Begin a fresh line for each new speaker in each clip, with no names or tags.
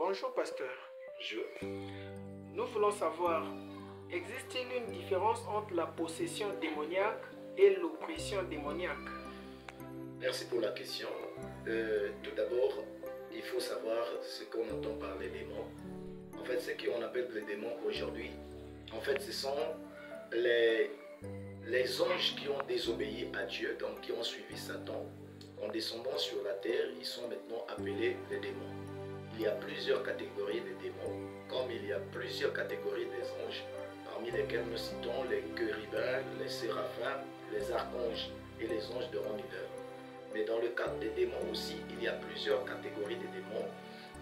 Bonjour pasteur.
Je...
Nous voulons savoir, existe-t-il une différence entre la possession démoniaque et l'oppression démoniaque?
Merci pour la question. Tout d'abord, il faut savoir ce qu'on entend par les démons. En fait, ce qu'on appelle les démons aujourd'hui, en fait, ce sont les anges qui ont désobéi à Dieu, donc qui ont suivi Satan. En descendant sur la terre, ils sont maintenant appelés les démons. Il y a plusieurs catégories de démons, comme il y a plusieurs catégories des anges, parmi lesquels nous citons les chérubins, les séraphins, les archanges et les anges de rang mineur. Mais dans le cadre des démons aussi, il y a plusieurs catégories de démons.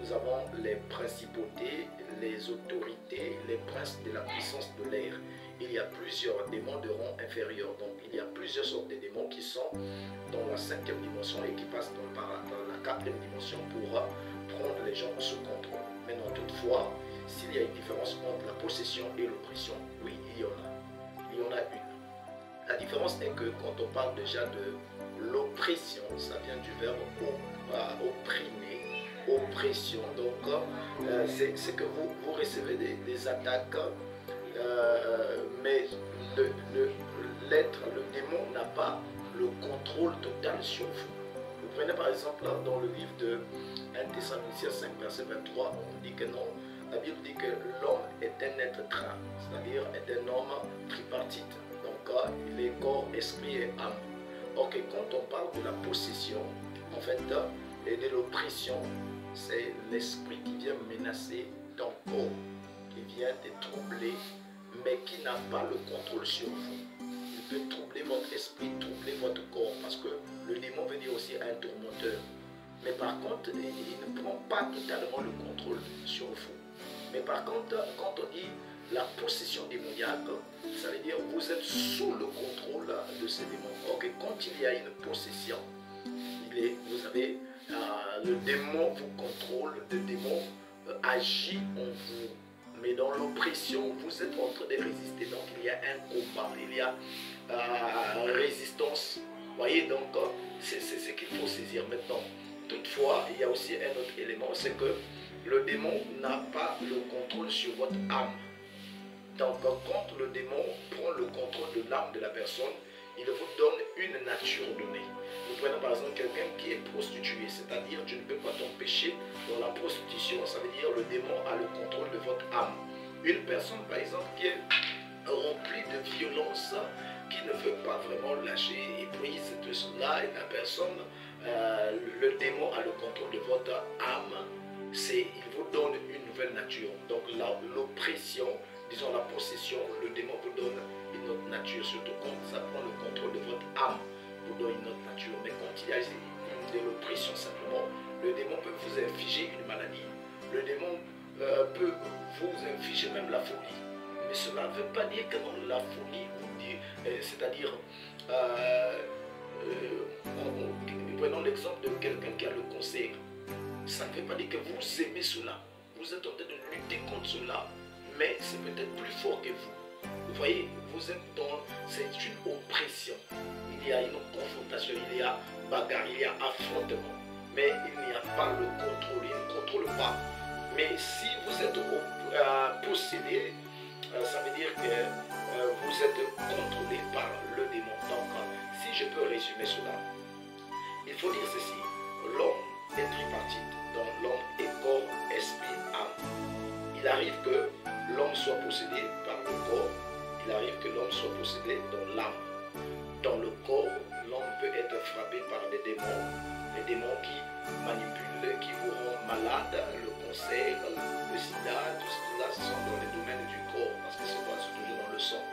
Nous avons les principautés, les autorités, les princes de la puissance de l'air. Il y a plusieurs démons de rang inférieur. Donc il y a plusieurs sortes de démons qui sont dans la 5e dimension et qui passent dans la 4e dimension pour prendre les gens sous contrôle. Maintenant, toutefois, s'il y a une différence entre la possession et l'oppression, oui, il y en a. Il y en a une. La différence est que quand on parle déjà de l'oppression, ça vient du verbe opprimer, oppression. Donc, c'est que vous recevez des attaques, mais l'être, le démon n'a pas le contrôle total sur vous. Vous prenez par exemple dans le livre de 1 Thessaloniciens 5, verset 23, on dit que non. La Bible dit que l'homme est un être train, c'est-à-dire est un homme tripartite. Donc, il est corps, esprit et âme. Ok, quand on parle de la possession, en fait, et de l'oppression, c'est l'esprit qui vient menacer ton corps, qui vient te troubler, mais qui n'a pas le contrôle sur vous. Il peut troubler votre esprit, troubler votre corps, parce que le démon veut dire aussi un tourmenteur. Mais par contre, il ne prend pas totalement le contrôle sur vous. Mais par contre, quand on dit la possession démoniaque, ça veut dire que vous êtes sous le contrôle de ces démons. Ok, quand il y a une possession, vous avez le démon vous contrôle, le démon agit en vous. Mais dans l'oppression, vous êtes en train de résister. Donc il y a un combat, il y a résistance. Vous voyez, donc c'est ce qu'il faut saisir maintenant. Toutefois, il y a aussi un autre élément, c'est que le démon n'a pas le contrôle sur votre âme. Donc quand le démon prend le contrôle de l'âme de la personne, il vous donne une nature donnée. Vous prenez par exemple quelqu'un qui est prostitué, c'est-à-dire tu ne peux pas t'empêcher dans la prostitution, ça veut dire le démon a le contrôle de votre âme. Une personne par exemple qui est remplie de violence, qui ne veut pas vraiment lâcher et puis tout cela, et la personne, le démon a le contrôle de votre âme, il vous donne une nouvelle nature. Donc l'oppression, disons la possession, le démon vous donne une autre nature, surtout quand ça prend le contrôle de votre âme, vous donne une autre nature. Mais quand il y a de l'oppression simplement, le démon peut vous infliger une maladie, le démon peut vous infliger même la folie. Mais cela ne veut pas dire que dans la folie, c'est-à-dire, prenons l'exemple de quelqu'un qui a le cancer. Ça ne veut pas dire que vous aimez cela. Vous êtes en train de lutter contre cela, mais c'est peut-être plus fort que vous. Vous voyez, vous êtes dans... C'est une oppression. Il y a une confrontation, il y a bagarre, il y a affrontement. Mais il n'y a pas le contrôle, il ne contrôle pas. Mais si vous êtes possédé, ça veut dire que vous êtes contrôlé par le démon. Donc, si je peux résumer cela, il faut dire ceci. L'homme est tripartite. Donc, l'homme est corps, esprit, âme. Il arrive que l'homme soit possédé par le corps. Il arrive que l'homme soit possédé dans l'âme. Dans le corps, l'homme peut être frappé par des démons. Les démons qui manipulent, qui vous rendent malade, le cancer, le sida, tout cela, ce sont dans les domaines du corps, parce que c'est toujours dans le sang.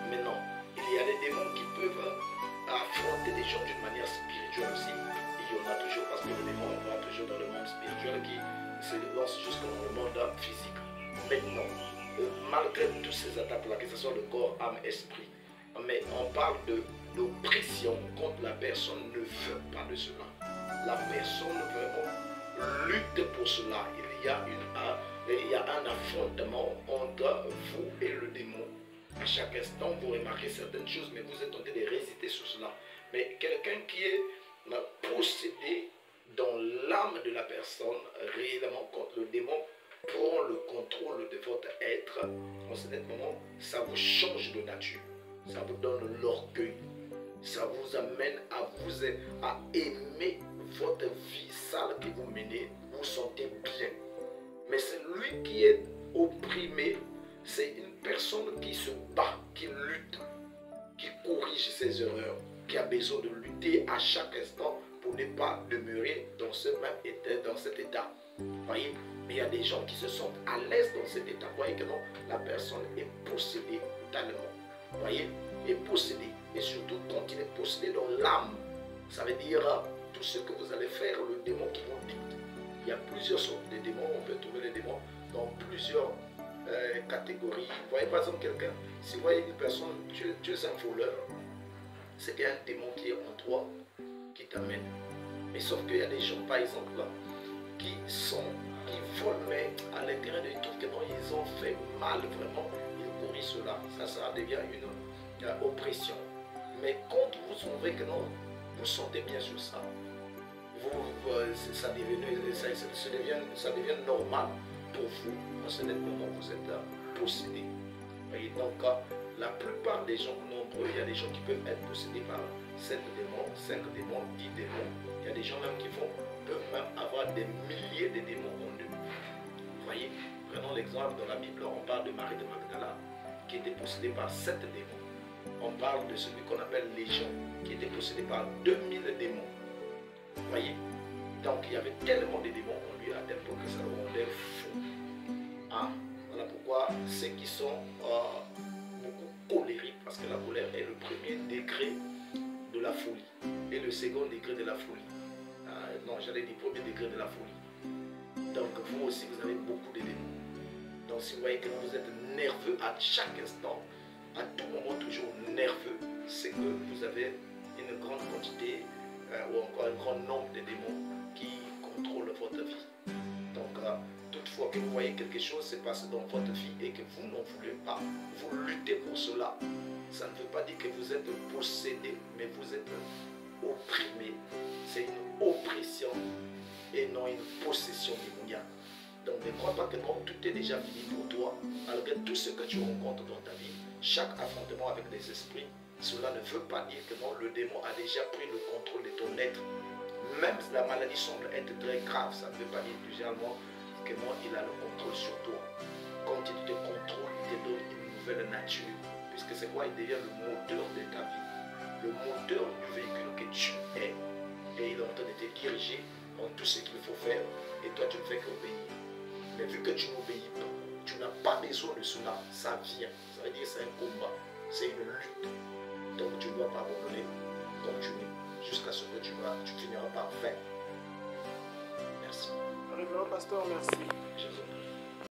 Mais non, il y a des démons qui peuvent affronter des gens d'une manière spirituelle aussi. Il y en a toujours, parce que le démon va toujours dans le monde spirituel qui se lance jusque dans le monde physique. Maintenant, malgré toutes ces attaques-là, que ce soit le corps, âme, esprit, mais on parle d'oppression quand la personne ne veut pas de cela. La personne vraiment lutte pour cela. Il y a un affrontement entre vous et le démon. À chaque instant, vous remarquez certaines choses, mais vous êtes en train de résister sur cela. Mais quelqu'un qui est possédé dans l'âme de la personne, réellement, quand le démon prend le contrôle de votre être, en ce moment, ça vous change de nature. Ça vous donne l'orgueil. Ça vous amène à aimer votre vie sale que vous menez. Vous vous sentez bien. Mais c'est lui qui est opprimé. C'est une personne qui se bat, qui lutte, qui corrige ses erreurs, qui a besoin de lutter à chaque instant pour ne pas demeurer dans ce même état, dans cet état. Voyez, mais il y a des gens qui se sentent à l'aise dans cet état. Vous voyez que non, la personne est possédée totalement. Vous voyez, est possédée. Et surtout, quand il est possédé dans l'âme, ça veut dire tout ce que vous allez faire, le démon qui vous dicte. Il y a plusieurs sortes de démons. On peut trouver les démons dans plusieurs catégories. Vous voyez par exemple quelqu'un, si vous voyez une personne, tu es un voleur, c'est qu'il y a un démon qui est en toi, qui t'amène. Mais sauf qu'il y a des gens, par exemple, là, qui volent, mais à l'intérieur de tout, ils ont fait mal, vraiment, ils corrigent cela. Ça devient une oppression. Mais quand vous trouvez que non, vous sentez bien sur ça, ça devient normal pour vous. En ce moment, vous êtes possédé. Et donc, la plupart des gens nombreux, il y a des gens qui peuvent être possédés par 7 démons, 5 démons, 10 démons. Il y a des gens même qui peuvent même avoir des milliers de démons en eux. Vous voyez, prenons l'exemple dans la Bible, on parle de Marie de Magdala qui était possédée par 7 démons. On parle de celui qu'on appelle Légion qui était possédé par 2000 démons. Vous voyez, donc il y avait tellement de démons en lui à tel point que ça le rendait fou. Ah, voilà pourquoi ceux qui sont beaucoup colériques, parce que la colère est le premier degré de la folie et le second degré de la folie. Non, j'allais dire premier degré de la folie. Donc vous aussi, vous avez beaucoup de démons. Donc si vous voyez que vous êtes nerveux à chaque instant, à tout moment toujours nerveux, c'est que vous avez une grande quantité ou encore un grand nombre de démons qui contrôlent votre vie. Donc toutefois que vous voyez quelque chose se passer dans votre vie et que vous n'en voulez pas, vous luttez pour cela. Ça ne veut pas dire que vous êtes possédé, mais vous êtes opprimé. C'est une oppression et non une possession démoniaque. Donc ne crois pas que non, tout est déjà fini pour toi. Malgré tout ce que tu rencontres dans ta vie, chaque affrontement avec les esprits, cela ne veut pas dire que non, le démon a déjà pris le contrôle de ton être. Même si la maladie semble être très grave, ça ne veut pas dire généralement que non, il a le contrôle sur toi. Quand il te contrôle, il te donne une nouvelle nature. Puisque c'est quoi? Il devient le moteur de ta vie. Le moteur du véhicule que tu es. Et il est en train de te diriger dans tout ce qu'il faut faire. Et toi, tu ne fais qu'obéir. Mais vu que tu n'obéis pas, tu n'as pas besoin de cela. Ça vient. Ça veut dire que c'est un combat. C'est une lutte. Donc tu ne dois pas abandonner. Continue jusqu'à ce que tu finiras par faire. Merci.
Révérend pasteur, merci.
Je vous en prie.